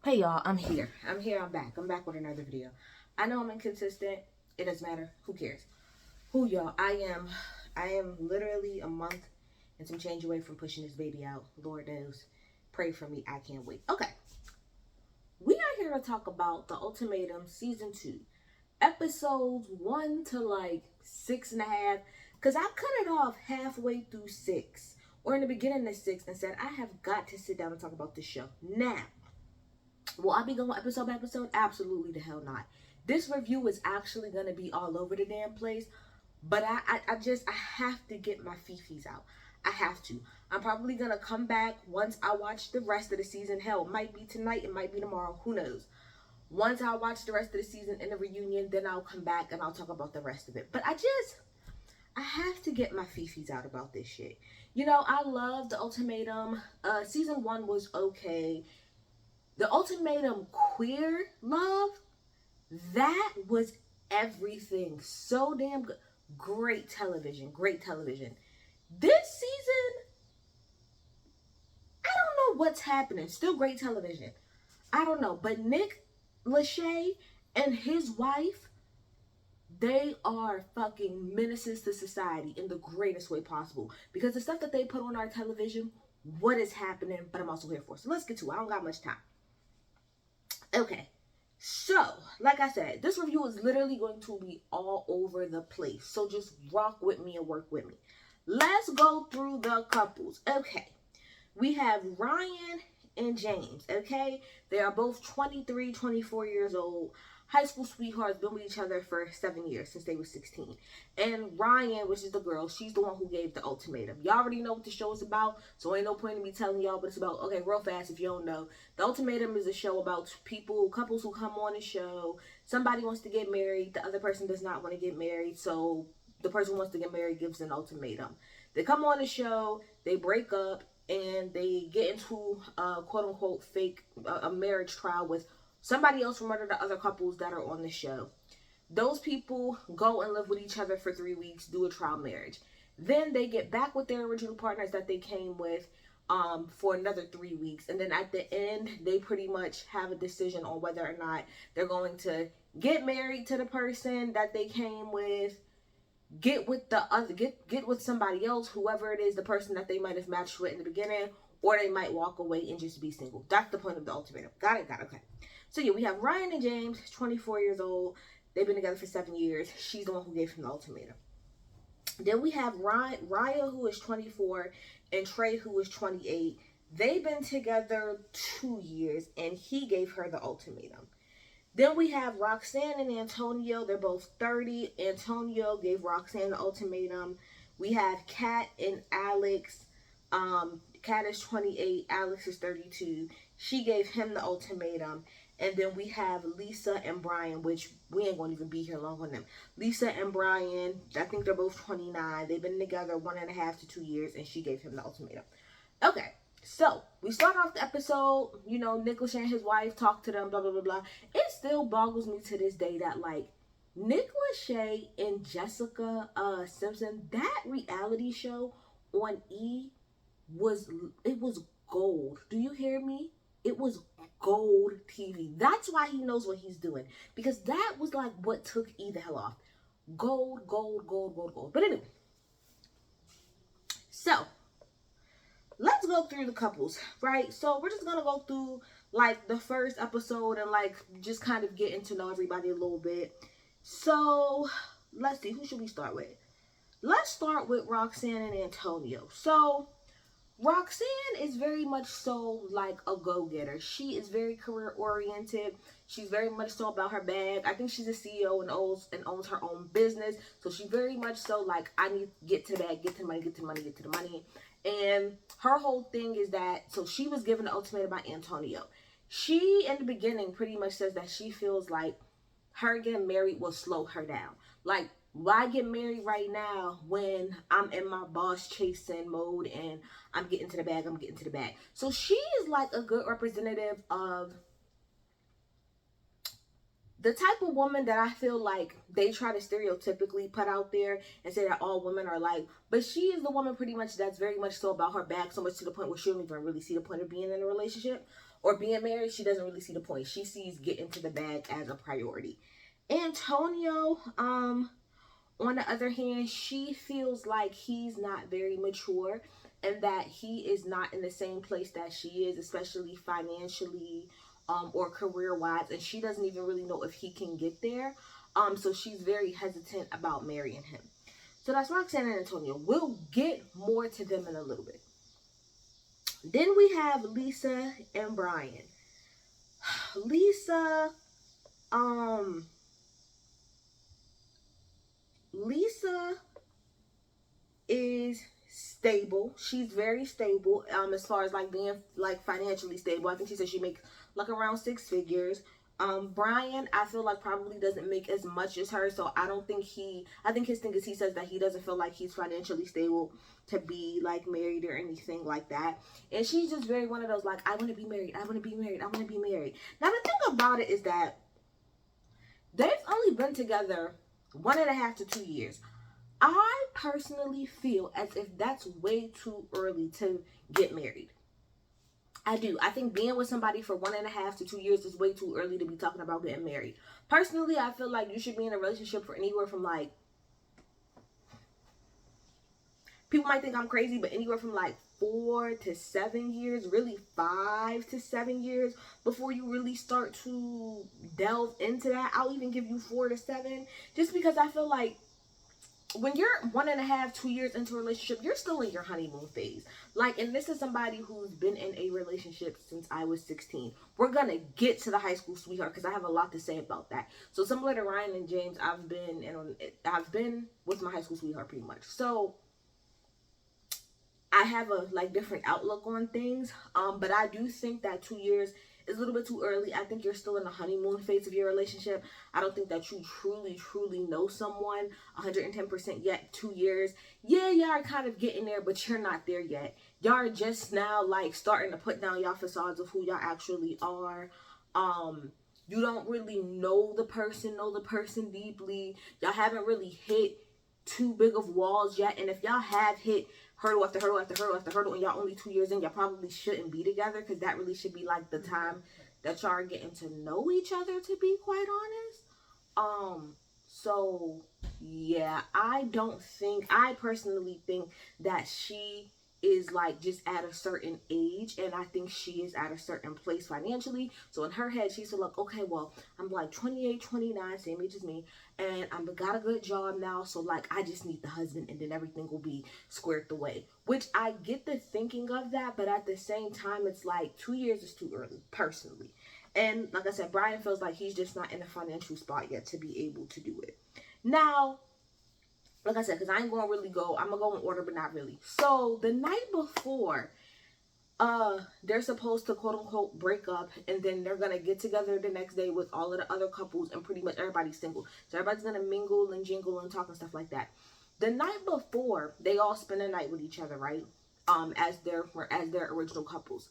Hey y'all, I'm here. I'm back. I'm back with another video. I know I'm inconsistent. It doesn't matter. Who cares? Who y'all? I am literally a month and some change away from pushing this baby out. Lord knows. Pray for me. I can't wait. Okay. We are here to talk about the Ultimatum season 2. Episodes 1 to like 6.5. Cause I cut it off halfway through 6. Or in the beginning of 6 and said I have got to sit down and talk about this show. Now, will I be going episode by episode? Absolutely the hell not. This review is actually going to be all over the damn place. But I have to get my fifis out. I have to. I'm probably going to come back once I watch the rest of the season. Hell, it might be tonight. It might be tomorrow. Who knows? Once I watch the rest of the season in the reunion, then I'll come back and I'll talk about the rest of it. But I have to get my fifis out about this shit. You know, I love the Ultimatum. Season 1 was okay. The Ultimatum queer love, that was everything. So damn good. Great television. Great television. This season, I don't know what's happening. Still great television. I don't know. But Nick Lachey and his wife, they are fucking menaces to society in the greatest way possible. Because the stuff that they put on our television, what is happening, but I'm also here for. So let's get to it. I don't got much time. Okay, so like I said, this review is literally going to be all over the place. So just rock with me and work with me. Let's go through the couples. Okay, we have Ryan and James. Okay, they are both 23, 24 years old. High school sweethearts, been with each other for 7 years, since they were 16. And Ryan, which is the girl, she's the one who gave the ultimatum. Y'all already know what the show is about, so ain't no point in me telling y'all, but it's about, okay, real fast if you don't know. The Ultimatum is a show about couples who come on the show. Somebody wants to get married, the other person does not want to get married, so the person who wants to get married gives an ultimatum. They come on the show, they break up, and they get into a quote-unquote fake a marriage trial with somebody else from one of the other couples that are on the show. Those people go and live with each other for 3 weeks, do a trial marriage. Then they get back with their original partners that they came with for another 3 weeks. And then at the end, they pretty much have a decision on whether or not they're going to get married to the person that they came with, get with somebody else, whoever it is, the person that they might have matched with in the beginning, or they might walk away and just be single. That's the point of the ultimatum. Got it, okay. So yeah, we have Ryan and James, 24 years old. They've been together for 7 years. She's the one who gave him the ultimatum. Then we have Raya, who is 24, and Trey, who is 28. They've been together 2 years, and he gave her the ultimatum. Then we have Roxanne and Antonio. They're both 30. Antonio gave Roxanne the ultimatum. We have Kat and Alex. Kat is 28. Alex is 32. She gave him the ultimatum. And then we have Lisa and Brian, which we ain't going to even be here long on them. Lisa and Brian, I think they're both 29. They've been together 1.5 to 2 years, and she gave him the ultimatum. Okay, so we start off the episode, you know, Nick Lachey and his wife talk to them, blah, blah, blah, blah. It still boggles me to this day that, like, Nick Lachey and Jessica Simpson, that reality show on E was gold. Do you hear me? It was gold TV. That's why he knows what he's doing. Because that was like what took E the hell off. Gold, gold, gold, gold, gold. But anyway. So, let's go through the couples, right? So, we're just going to go through like the first episode and like just kind of getting to know everybody a little bit. So, let's see. Who should we start with? Let's start with Roxanne and Antonio. So, Roxanne is very much so like a go-getter. She is very career-oriented. She's very much so about her bag. I think she's a CEO and owns her own business. So she's very much so like, I need to get to the bag, get to the money, get to the money, get to the money. And her whole thing is that, so she was given the ultimatum by Antonio. She, in the beginning, pretty much says that she feels like her getting married will slow her down. Like, why get married right now when I'm in my boss chasing mode and I'm getting to the bag, So she is like a good representative of the type of woman that I feel like they try to stereotypically put out there and say that all women are like. But she is the woman pretty much that's very much so about her bag, so much to the point where she don't even really see the point of being in a relationship. or being married, she doesn't really see the point. She sees getting to the bag as a priority. Antonio, on the other hand, she feels like he's not very mature and that he is not in the same place that she is, especially financially, or career wise, and she doesn't even really know if he can get there. So she's very hesitant about marrying him. So that's Roxanne and Antonio. We'll get more to them in a little bit. Then we have Lisa and Brian. Lisa, um, Lisa is stable. She's very stable, as far as like being like financially stable. I think she said she makes like around 6 figures. Brian, I feel like probably doesn't make as much as her, so I don't think I think his thing is he says that he doesn't feel like he's financially stable to be like married or anything like that. And she's just very one of those like, I want to be married, I want to be married, I want to be married. Now the thing about it is that they've only been together 1.5 to 2 years. I personally feel as if that's way too early to get married. I do. I think being with somebody for 1.5 to 2 years is way too early to be talking about getting married. Personally, I feel like you should be in a relationship for anywhere from like, people might think I'm crazy, but anywhere from like 4 to 7 years, really 5 to 7 years before you really start to delve into that. I'll even give you 4 to 7, just because I feel like when you're 1.5, 2 years into a relationship, you're still in your honeymoon phase. Like, and this is somebody who's been in a relationship since I was 16. We're gonna get to the high school sweetheart because I have a lot to say about that. So similar to Ryan and James, I've been with my high school sweetheart pretty much. So I have a like different outlook on things. But I do think that 2 years is a little bit too early. I think you're still in the honeymoon phase of your relationship. I don't think that you truly know someone 110% yet. 2 years, yeah, y'all are kind of getting there, but you're not there yet. Y'all are just now like starting to put down y'all facades of who y'all actually are. You don't really know the person deeply. Y'all haven't really hit too big of walls yet. And if y'all have hit hurdle after hurdle after hurdle after hurdle and y'all only 2 years in, y'all probably shouldn't be together, because that really should be like the time that y'all are getting to know each other, to be quite honest. So yeah, I personally think that she is like just at a certain age, and I think she is at a certain place financially. So in her head, she's like, okay, well, I'm like 28, 29, same age as me, and I've got a good job now, so like I just need the husband and then everything will be squared away. Which I get the thinking of that, but at the same time, it's like 2 years is too early, personally. And like I said, Brian feels like he's just not in a financial spot yet to be able to do it. Now, like I said, because I ain't going to really go, I'm going to go in order, but not really. So the night before, they're supposed to quote unquote break up, and then they're going to get together the next day with all of the other couples, and pretty much everybody's single. So everybody's going to mingle and jingle and talk and stuff like that. The night before, they all spend a night with each other, right? As their original couples.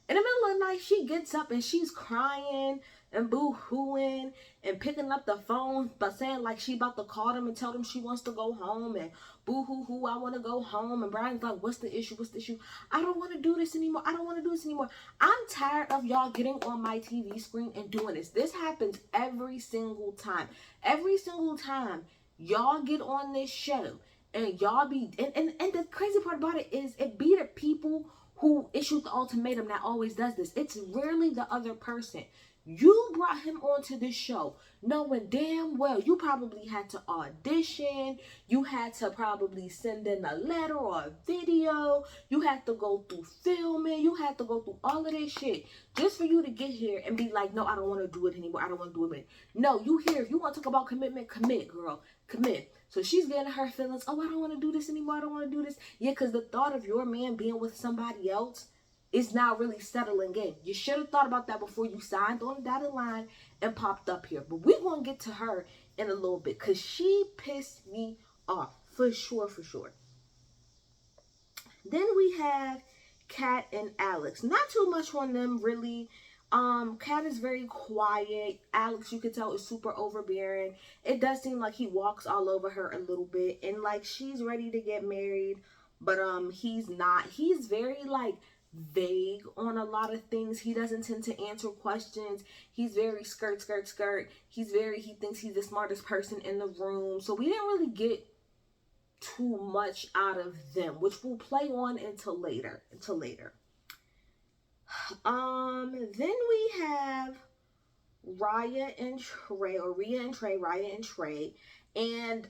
In the middle of the night, she gets up and she's crying and boo-hooing and picking up the phone, but saying like she about to call them and tell them she wants to go home, and boo-hoo-hoo, I want to go home. And Brian's like, what's the issue? What's the issue? I don't want to do this anymore. I don't want to do this anymore. I'm tired of y'all getting on my TV screen and doing this. This happens every single time. Every single time y'all get on this show and y'all be, and the crazy part about it is it be the people who issued the ultimatum that always does this. It's rarely the other person. You brought him onto this show knowing damn well you probably had to audition, you had to probably send in a letter or a video, you had to go through filming, you had to go through all of this shit just for you to get here and be like, no, I don't want to do it anymore. I don't want to do it anymore. No, you here. If you want to talk about commitment, commit, girl. Commit. So she's getting her feelings. Oh, I don't want to do this anymore. I don't want to do this. Yeah, because the thought of your man being with somebody else is now really settling in. You should have thought about that before you signed on the dotted line and popped up here. But we're going to get to her in a little bit, because she pissed me off. For sure, for sure. Then we have Kat and Alex. Not too much on them, really. Kat is very quiet. Alex, you could tell, is super overbearing. It does seem like he walks all over her a little bit, and like she's ready to get married, but he's not. He's very like vague on a lot of things. He doesn't tend to answer questions. He's very skirt. He thinks he's the smartest person in the room. So we didn't really get too much out of them, which we'll play on until later. Then we have Raya and Trey. And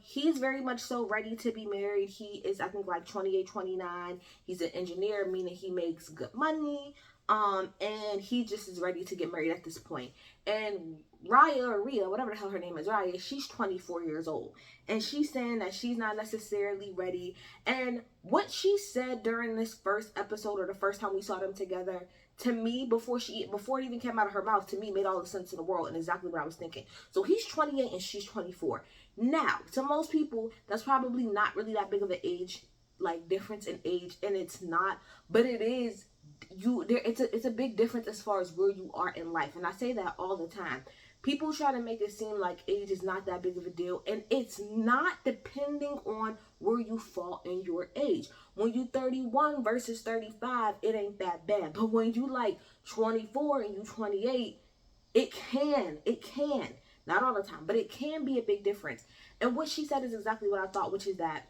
he's very much so ready to be married. He is, I think, like 28, 29. He's an engineer, meaning he makes good money. And he just is ready to get married at this point. And Raya, or Rhea, whatever the hell her name is, Raya, she's 24 years old. And she's saying that she's not necessarily ready. And what she said during this first episode, or the first time we saw them together, to me, before it even came out of her mouth, to me, made all the sense in the world and exactly what I was thinking. So he's 28 and she's 24. Now, to most people, that's probably not really that big of an age, like, difference in age, and it's not, but it is. It's a big difference as far as where you are in life, and I say that all the time. People try to make it seem like age is not that big of a deal, and it's not, depending on where you fall in your age. When you 31 versus 35, it ain't that bad. But when you like 24 and you 28, it can, not all the time, but it can be a big difference. And what she said is exactly what I thought, which is that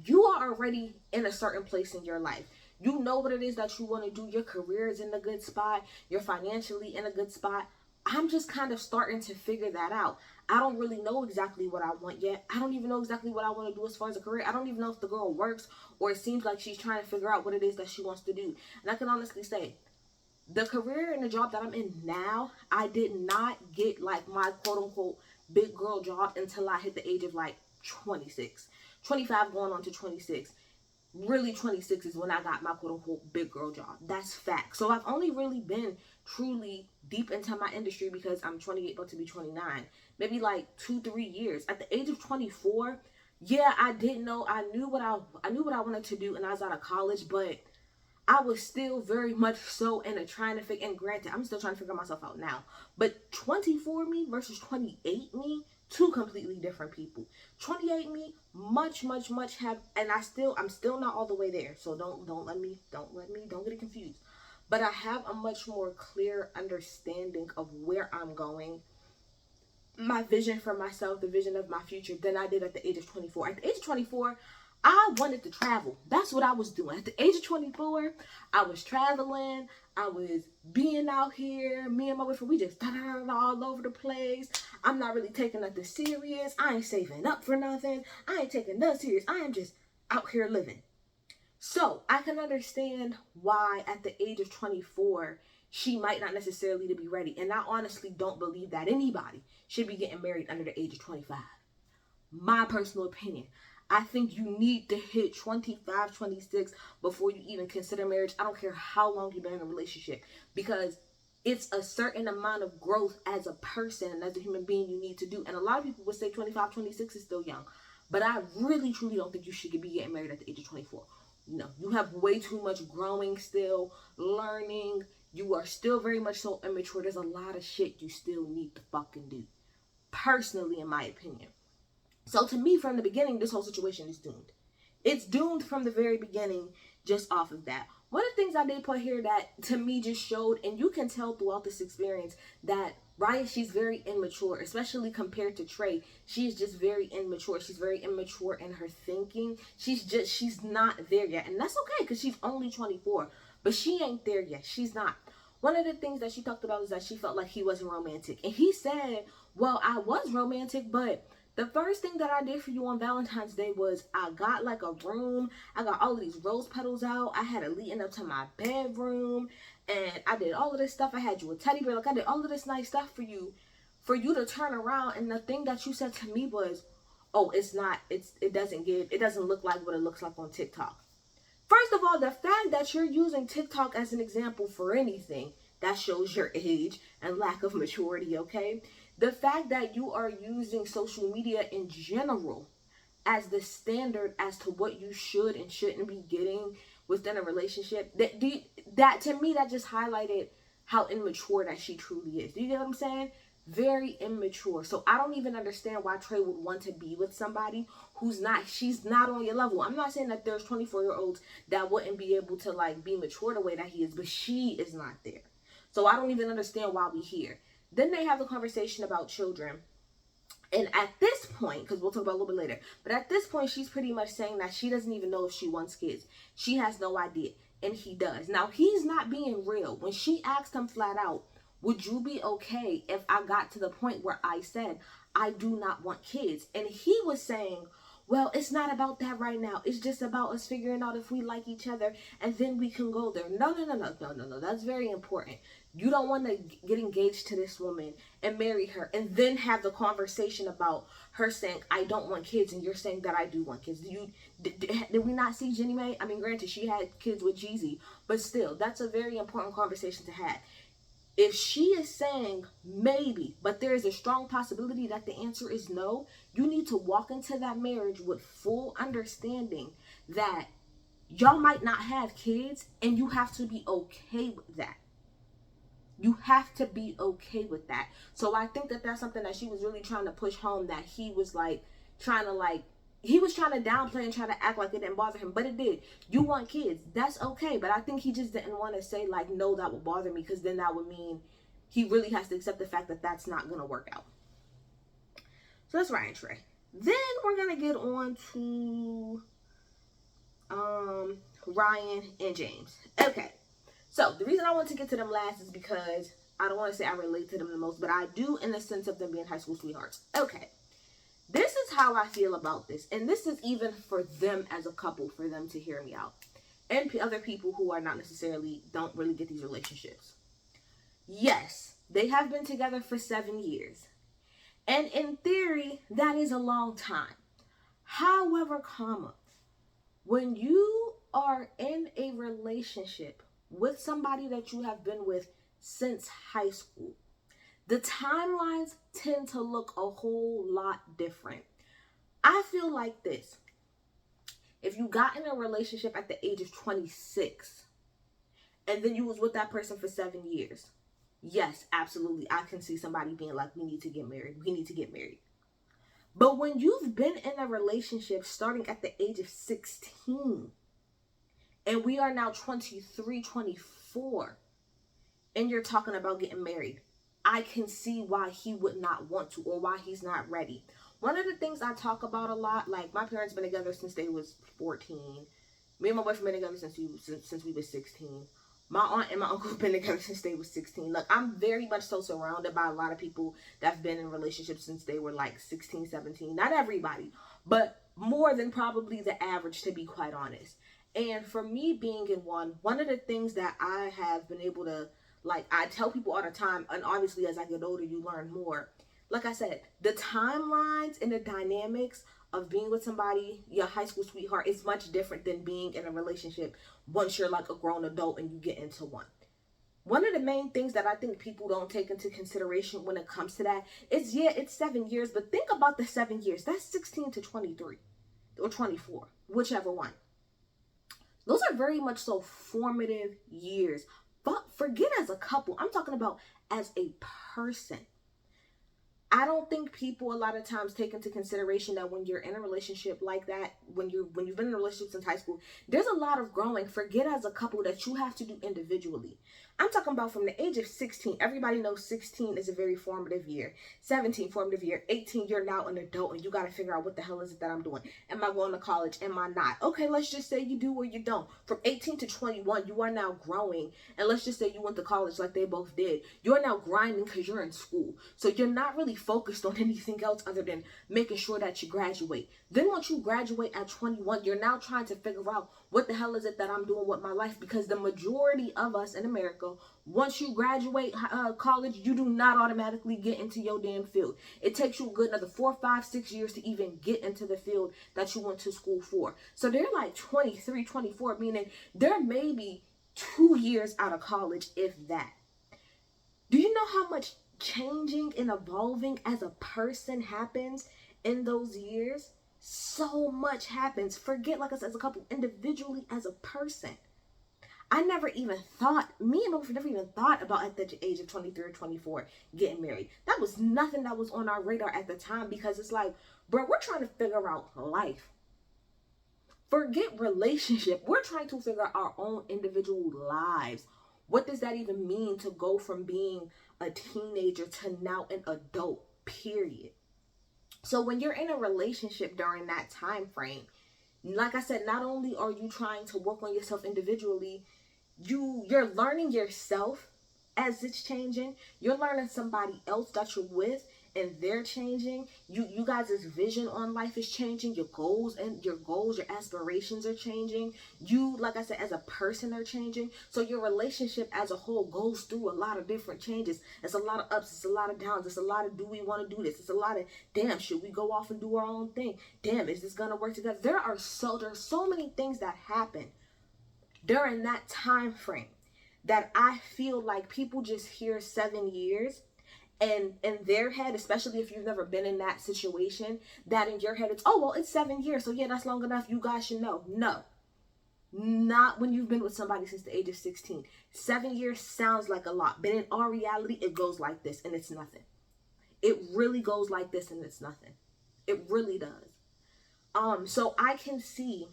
you are already in a certain place in your life. You know what it is that you want to do. Your career is in a good spot. You're financially in a good spot. I'm just kind of starting to figure that out. I don't really know exactly what I want yet. I don't even know exactly what I want to do as far as a career. I don't even know if the girl works, or it seems like she's trying to figure out what it is that she wants to do. And I can honestly say, the career and the job that I'm in now, I did not get like my quote unquote big girl job until I hit the age of like 26. 25 going on to 26. Really 26 is when I got my quote unquote big girl job. That's fact. So I've only really been truly deep into my industry, because I'm 28 about to be 29, maybe like 2-3 years. At the age of 24, yeah, I didn't know. I knew what I wanted to do, and I was out of college, but I was still very much so in a trying to figure, and granted, I'm still trying to figure myself out now, but 24 me versus 28 me, two completely different people. 28 me, much have, and I'm still not all the way there, so don't get it confused. But I have a much more clear understanding of where I'm going, my vision for myself, the vision of my future, than I did at the age of 24. At the age of 24, I wanted to travel. That's what I was doing. At the age of 24, I was traveling. I was being out here. Me and my boyfriend, we just all over the place. I'm not really taking nothing serious. I ain't saving up for nothing. I ain't taking nothing serious. I am just out here living. So I can understand why at the age of 24, she might not necessarily be ready. And I honestly don't believe that anybody should be getting married under the age of 25. My personal opinion. I think you need to hit 25, 26 before you even consider marriage. I don't care how long you've been in a relationship, because it's a certain amount of growth as a person and as a human being you need to do. And a lot of people would say 25, 26 is still young. But I really, truly don't think you should be getting married at the age of 24. No, you have way too much growing still, learning. You are still very much so immature. There's a lot of shit you still need to fucking do. Personally, in my opinion. So to me, from the beginning, this whole situation is doomed. It's doomed from the very beginning, just off of that. One of the things I did put here that to me just showed, and you can tell throughout this experience, that Raya, she's very immature, especially compared to Trey. She's just very immature. She's very immature in her thinking. She's not there yet. And that's okay, because she's only 24. But she ain't there yet. She's not. One of the things that she talked about is that she felt like he wasn't romantic. And he said, well, I was romantic, but the first thing that I did for you on Valentine's Day was I got like a room. I got all of these rose petals out. I had it leading up to my bedroom. And I did all of this stuff. I had you a teddy bear. Like, I did all of this nice stuff for you to turn around. And the thing that you said to me was, oh, it doesn't look like what it looks like on TikTok. First of all, the fact that you're using TikTok as an example for anything, that shows your age and lack of maturity, okay? The fact that you are using social media in general as the standard as to what you should and shouldn't be getting within a relationship, that to me, that just highlighted how immature that she truly is. Do you get what I'm saying? very immature. So I don't even understand why Trey would want to be with somebody she's not on your level. I'm not saying that there's 24-year-olds that wouldn't be able to like be mature the way that he is, but she is not there. So I don't even understand why we here. Then they have the conversation about children. And at this point, because we'll talk about it a little bit later, but at this point, she's pretty much saying that she doesn't even know if she wants kids. She has no idea. And he does. Now, he's not being real. When she asked him flat out, would you be okay if I got to the point where I said, I do not want kids? And he was saying, well, it's not about that right now. It's just about us figuring out if we like each other and then we can go there. No. That's very important. You don't want to get engaged to this woman and marry her and then have the conversation about her saying, I don't want kids, and you're saying that I do want kids. Did we not see Jenny Mae? I mean, granted, she had kids with Jeezy, but still, that's a very important conversation to have. If she is saying maybe, but there is a strong possibility that the answer is no, you need to walk into that marriage with full understanding that y'all might not have kids, and you have to be okay with that. You have to be okay with that. So I think that that's something that she was really trying to push home, that he was like trying to downplay and try to act like it didn't bother him, but it did. You want kids, that's okay, but I think he just didn't want to say like, no, that would bother me, because then that would mean he really has to accept the fact that that's not gonna work out. So that's Ryan Trey. Then we're gonna get on to Ryan and James. Okay, so the reason I want to get to them last is because I don't want to say I relate to them the most, but I do, in the sense of them being high school sweethearts. Okay, this is how I feel about this, and this is even for them as a couple, for them to hear me out, and other people who are not necessarily, don't really get these relationships. Yes, they have been together for 7 years, and in theory, that is a long time. However, when you are in a relationship with somebody that you have been with since high school, the timelines tend to look a whole lot different. I feel like this. If you got in a relationship at the age of 26 and then you was with that person for 7 years, yes, absolutely, I can see somebody being like, we need to get married. We need to get married. But when you've been in a relationship starting at the age of 16, and we are now 23, 24, and you're talking about getting married, I can see why he would not want to, or why he's not ready. One of the things I talk about a lot, like, my parents been together since they was 14. Me and my boyfriend been together since we was 16. My aunt and my uncle have been together since they was 16. Look, I'm very much so surrounded by a lot of people that have been in relationships since they were like 16, 17. Not everybody, but more than probably the average, to be quite honest. And for me being in one of the things that I have been able to, like, I tell people all the time, and obviously as I get older, you learn more. Like I said, the timelines and the dynamics of being with somebody, your high school sweetheart, is much different than being in a relationship once you're like a grown adult and you get into one. One of the main things that I think people don't take into consideration when it comes to that is, yeah, it's 7 years, but think about the 7 years. That's 16 to 23 or 24, whichever one. Those are very much so formative years. But forget as a couple, I'm talking about as a person. I don't think people a lot of times take into consideration that when you're in a relationship like that, when you've been in a relationship since high school, there's a lot of growing, forget as a couple, that you have to do individually. I'm talking about from the age of 16. Everybody knows 16 is a very formative year. 17, formative year. 18, you're now an adult and you got to figure out, what the hell is it that I'm doing? Am I going to college? Am I not? Okay, let's just say you do or you don't. From 18 to 21, you are now growing. And let's just say you went to college like they both did. You're now grinding because you're in school. So you're not really focused on anything else other than making sure that you graduate. Then once you graduate at 21, you're now trying to figure out, what the hell is it that I'm doing with my life? Because the majority of us in America, once you graduate college, you do not automatically get into your damn field. It takes you a good another 4, 5, 6 years to even get into the field that you went to school for. So they're like 23, 24, meaning they're maybe 2 years out of college, if that. Do you know how much changing and evolving as a person happens in those years? So much happens. Forget, like I said, as a couple, individually as a person. I never even thought, me and my boyfriend never even thought about at the age of 23 or 24 getting married. That was nothing that was on our radar at the time, because it's like, bro, we're trying to figure out life. Forget relationship. We're trying to figure out our own individual lives. What does that even mean to go from being a teenager to now an adult, period? So when you're in a relationship during that time frame, like I said, not only are you trying to work on yourself individually, you're learning yourself as it's changing. You're learning somebody else that you're with and they're changing. You guys' vision on life is changing. Your goals, your aspirations are changing. You, like I said, as a person are changing. So your relationship as a whole goes through a lot of different changes. It's a lot of ups, it's a lot of downs, it's a lot of, do we want to do this? It's a lot of, damn, should we go off and do our own thing? Damn, is this gonna work together? There's so many things that happen during that time frame that I feel like people just hear 7 years, and in their head, especially if you've never been in that situation, that in your head it's, oh well, it's 7 years, so yeah, that's long enough, you guys should know. No, not when you've been with somebody since the age of 16. 7 years sounds like a lot, but in our reality it goes like this and it's nothing. It really goes like this and it's nothing. It really does. So I can see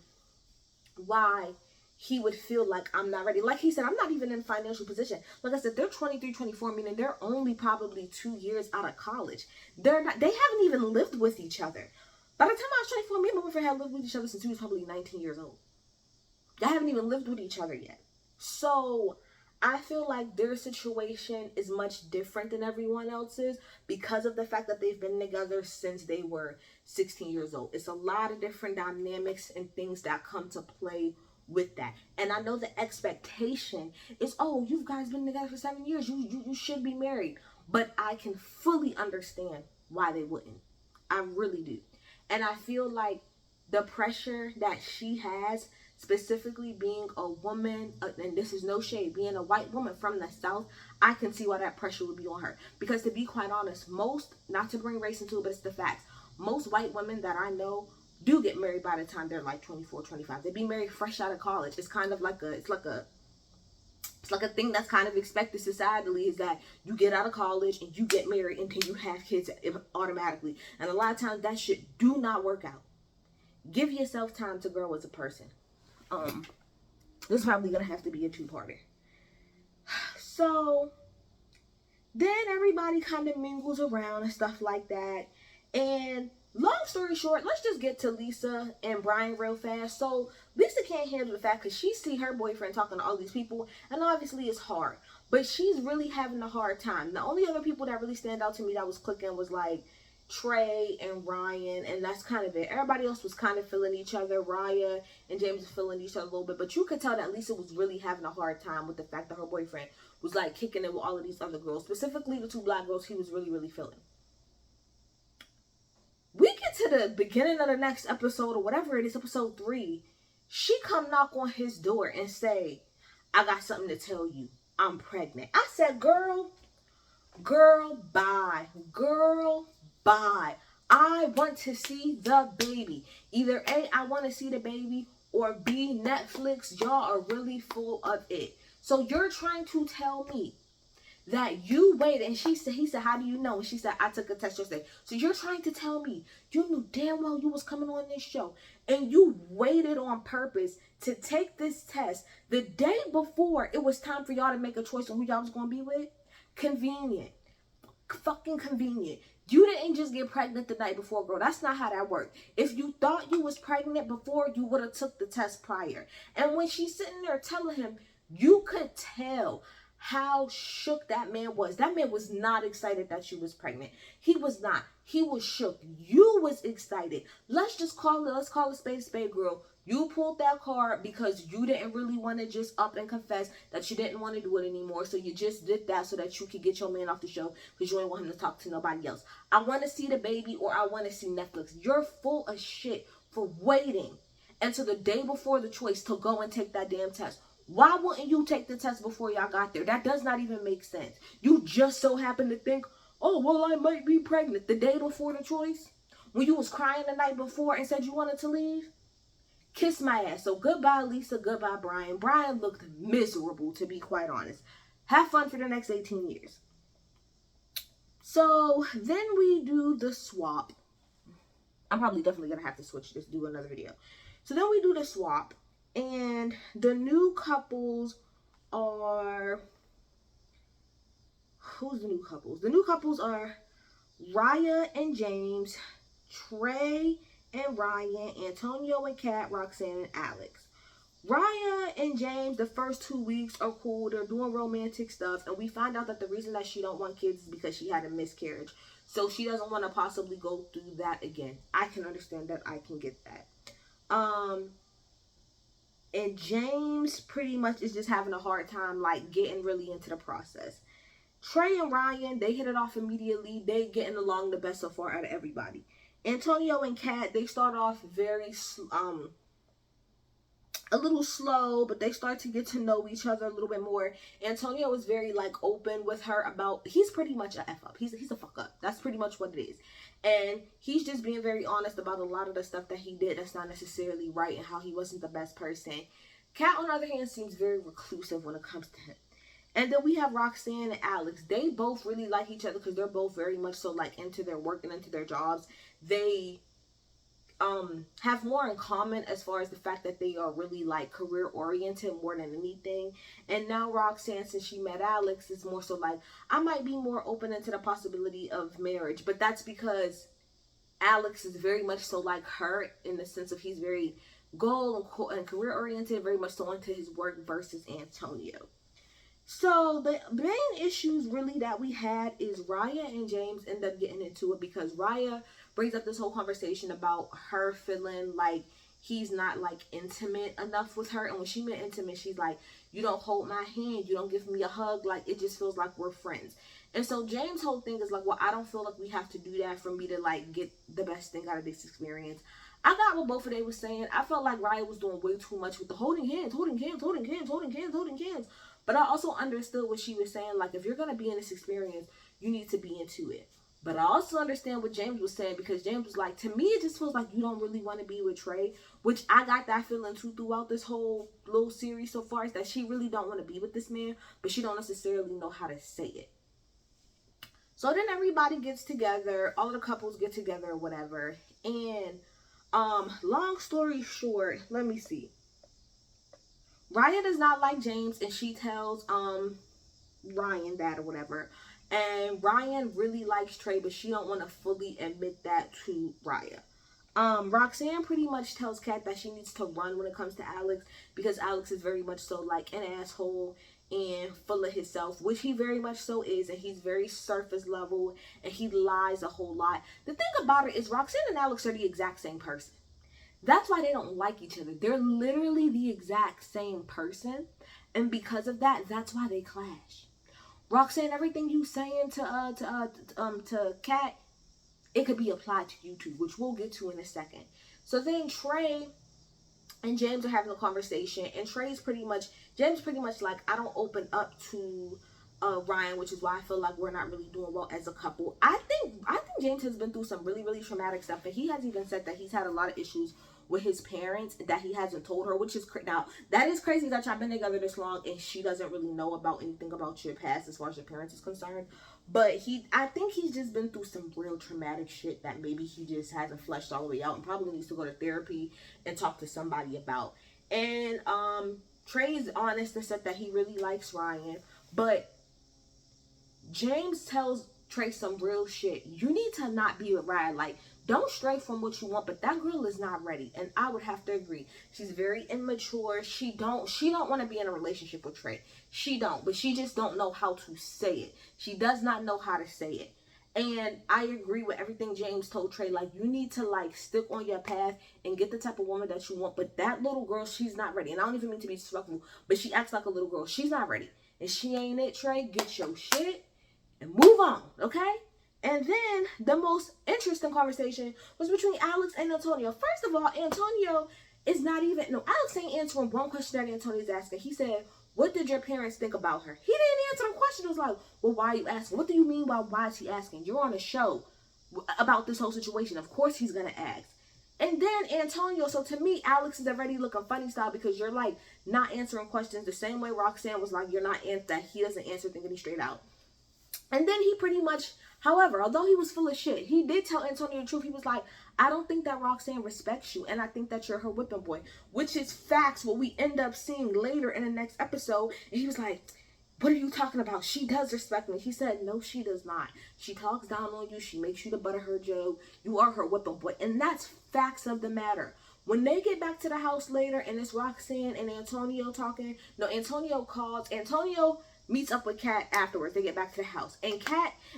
why he would feel like, I'm not ready. Like he said, I'm not even in a financial position. Like I said, they're 23, 24, meaning they're only probably 2 years out of college. They haven't even lived with each other. By the time I was 24, me and my boyfriend had lived with each other since he was probably 19 years old. They haven't even lived with each other yet. So I feel like their situation is much different than everyone else's because of the fact that they've been together since they were 16 years old. It's a lot of different dynamics and things that come to play with that. And I know the expectation is, oh, you guys been together for 7 years, you should be married. But I can fully understand why they wouldn't. I really do. And I feel like the pressure that she has, specifically being a woman, and this is no shade, being a white woman from the South, I can see why that pressure would be on her. Because to be quite honest, most, not to bring race into it, but it's the facts, most white women that I know do get married by the time they're like 24, 25. They be married fresh out of college. It's kind of like it's like a thing that's kind of expected societally, is that you get out of college and you get married and then you have kids automatically. And a lot of times that shit do not work out. Give yourself time to grow as a person. This is probably gonna have to be a two-parter. So then everybody kind of mingles around and stuff like that. And long story short, let's just get to Lisa and Brian real fast. So Lisa can't handle the fact because she see her boyfriend talking to all these people, and obviously it's hard. But she's really having a hard time. The only other people that really stand out to me that was clicking was like Trey and Ryan, and that's kind of it. Everybody else was kind of feeling each other. Raya and James was feeling each other a little bit, but you could tell that Lisa was really having a hard time with the fact that her boyfriend was like kicking it with all of these other girls, specifically the 2 black girls he was really feeling. We get to the beginning of the next episode, or whatever it is, episode 3. She come knock on his door and say, I got something to tell you. I'm pregnant. I said, girl, bye. Girl, bye. I want to see the baby. Either A, I want to see the baby, or B, Netflix, y'all are really full of it. So you're trying to tell me that you waited, and he said, how do you know? And she said, I took a test yesterday. So you're trying to tell me you knew damn well you was coming on this show, and you waited on purpose to take this test the day before it was time for y'all to make a choice on who y'all was going to be with? Convenient. Fucking convenient. You didn't just get pregnant the night before, girl. That's not how that worked. If you thought you was pregnant before, you would have took the test prior. And when she's sitting there telling him, you could tell how shook that man was. That man was not excited that she was pregnant. He was not. He was shook. You was excited. Let's call it spade, girl. You pulled that card because you didn't really want to just up and confess that you didn't want to do it anymore. So you just did that so that you could get your man off the show because you didn't want him to talk to nobody else. I want to see the baby, or I want to see Netflix. You're full of shit for waiting until the day before the choice to go and take that damn test. Why wouldn't you take the test before y'all got there? That does not even make sense. You just so happen to think, oh, well, I might be pregnant the day before the choice, when you was crying the night before and said you wanted to leave. Kiss my ass. So goodbye, Lisa. Goodbye, Brian. Brian looked miserable, to be quite honest. Have fun for the next 18 years. So then we do the swap. I'm probably definitely going to have to switch this, do another video. So then we do the swap. And the new couples are... Who's the new couples? The new couples are Raya and James, Trey and Ryan, Antonio and Kat, Roxanne and Alex. Raya and James, the first 2 weeks are cool. They're doing romantic stuff. And we find out that the reason that she don't want kids is because she had a miscarriage. So she doesn't want to possibly go through that again. I can understand that. I can get that. And James pretty much is just having a hard time, like, getting really into the process. Trey and Ryan, they hit it off immediately. They getting along the best so far out of everybody. Antonio and Kat, they start off very, a little slow, but they start to get to know each other a little bit more. Antonio is very, like, open with her about, he's pretty much a F up. He's a fuck up. That's pretty much what it is. And he's just being very honest about a lot of the stuff that he did that's not necessarily right and how he wasn't the best person. Kat, on the other hand, seems very reclusive when it comes to him. And then we have Roxanne and Alex. They both really like each other because they're both very much so, like, into their work and into their jobs. They have more in common as far as the fact that they are really, like, career oriented more than anything. And now Roxanne, since she met Alex, is more so like, I might be more open into the possibility of marriage. But that's because Alex is very much so like her in the sense of he's very goal and career oriented, very much so into his work versus Antonio. So the main issues really that we had is Raya and James end up getting into it because Raya brings up this whole conversation about her feeling like he's not, like, intimate enough with her. And when she meant intimate, she's like, you don't hold my hand, you don't give me a hug, like, it just feels like we're friends. And so James' whole thing is like, well, I don't feel like we have to do that for me to, like, get the best thing out of this experience. I got what both of them was saying. I felt like Raya was doing way too much with the holding hands. But I also understood what she was saying. Like, if you're going to be in this experience, you need to be into it. But I also understand what James was saying because James was like, to me, it just feels like you don't really want to be with Trey. Which I got that feeling too throughout this whole little series so far. Is that she really don't want to be with this man. But she don't necessarily know how to say it. So then everybody gets together. All the couples get together or whatever. And long story short, let me see. Raya does not like James, and she tells Ryan that or whatever. And Ryan really likes Trey, but she don't want to fully admit that to Raya. Roxanne pretty much tells Kat that she needs to run when it comes to Alex because Alex is very much so like an asshole and full of himself, which he very much so is, and he's very surface level and he lies a whole lot. The thing about it is Roxanne and Alex are the exact same person. That's why they don't like each other. They're literally the exact same person, and because of that, that's why they clash. Roxanne, everything you saying to Kat, it could be applied to you too, which we'll get to in a second. So then Trey and James are having a conversation, and James pretty much like, I don't open up to Ryan, which is why I feel like we're not really doing well as a couple. I think James has been through some really, really traumatic stuff, and he has even said that he's had a lot of issues with his parents that he hasn't told her, which is now that is crazy that y'all been together this long and she doesn't really know about anything about your past as far as your parents is concerned. But I think he's just been through some real traumatic shit that maybe he just hasn't fleshed all the way out and probably needs to go to therapy and talk to somebody about. And Trey's honest and said that he really likes Ryan, but James tells Trey some real shit. You need to not be with Ryan. Like, don't stray from what you want, but that girl is not ready. And I would have to agree. She's very immature. She don't want to be in a relationship with Trey. She don't, but she just don't know how to say it. She does not know how to say it. And I agree with everything James told Trey. Like, you need to, like, stick on your path and get the type of woman that you want. But that little girl, she's not ready. And I don't even mean to be disrespectful, but she acts like a little girl. She's not ready. And she ain't it, Trey. Get your shit and move on, okay? And then the most interesting conversation was between Alex and Antonio. First of all, Antonio is not even, no, Alex ain't answering one question that Antonio's asking. He said, what did your parents think about her? He didn't answer the question. It was like, well, why are you asking? What do you mean by why is he asking? You're on a show about this whole situation. Of course he's going to ask. And then Antonio, so to me, Alex is already looking funny style because you're like not answering questions the same way Roxanne was like, you're not that he doesn't answer thinking straight out. And then he pretty much, however, although he was full of shit, he did tell Antonio the truth. He was like, I don't think that Roxanne respects you, and I think that you're her whipping boy, which is facts, what we end up seeing later in the next episode. And he was like, what are you talking about? She does respect me. He said, no, she does not. She talks down on you. She makes you the butt of her joke. You are her whipping boy. And that's facts of the matter. When they get back to the house later and it's Roxanne and Antonio talking, no, Antonio meets up with Kat afterwards. They get back to the house. And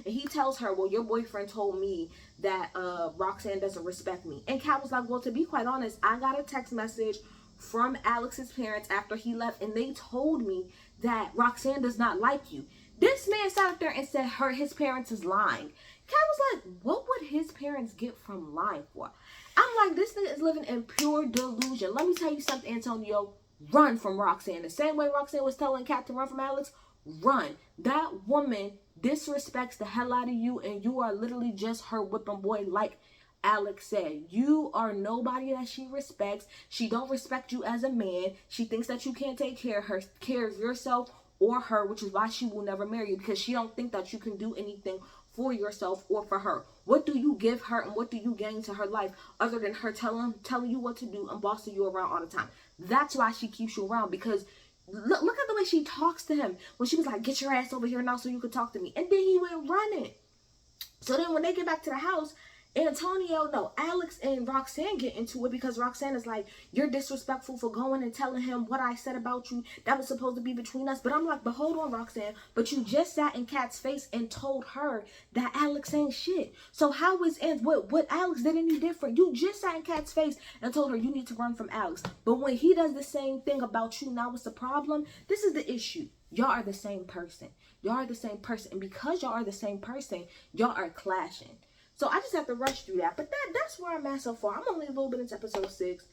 he tells her, well, your boyfriend told me that Roxanne doesn't respect me. And Kat was like, well, to be quite honest, I got a text message from Alex's parents after he left, and they told me that Roxanne does not like you. This man sat up there and said his parents is lying. Kat was like, what would his parents get from lying for? I'm like, this nigga is living in pure delusion. Let me tell you something, Antonio. Run from Roxanne. The same way Roxanne was telling Kat to run from Alex, run. That woman disrespects the hell out of you, and you are literally just her whipping boy, like Alex said. You are nobody that she respects. She don't respect you as a man. She thinks that you can't take care of yourself or her, which is why she will never marry you, because she don't think that you can do anything for yourself or for her. What do you give her and what do you gain to her life other than her telling you what to do and bossing you around all the time? That's why she keeps you around, because look at the way she talks to him when she was like, get your ass over here now so you could talk to me. And then he went running. So then when they get back to the house, Alex and Roxanne get into it because Roxanne is like, you're disrespectful for going and telling him what I said about you. That was supposed to be between us. But I'm like, but hold on, Roxanne. But you just sat in Kat's face and told her that Alex ain't shit. So how is what Alex did any different? You just sat in Kat's face and told her you need to run from Alex. But when he does the same thing about you, now what's the problem? This is the issue. Y'all are the same person. Y'all are the same person. And because y'all are the same person, y'all are clashing. So I just have to rush through that. But that's where I'm at so far. I'm only a little bit into episode 6.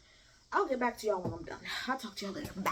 I'll get back to y'all when I'm done. I'll talk to y'all later. Bye.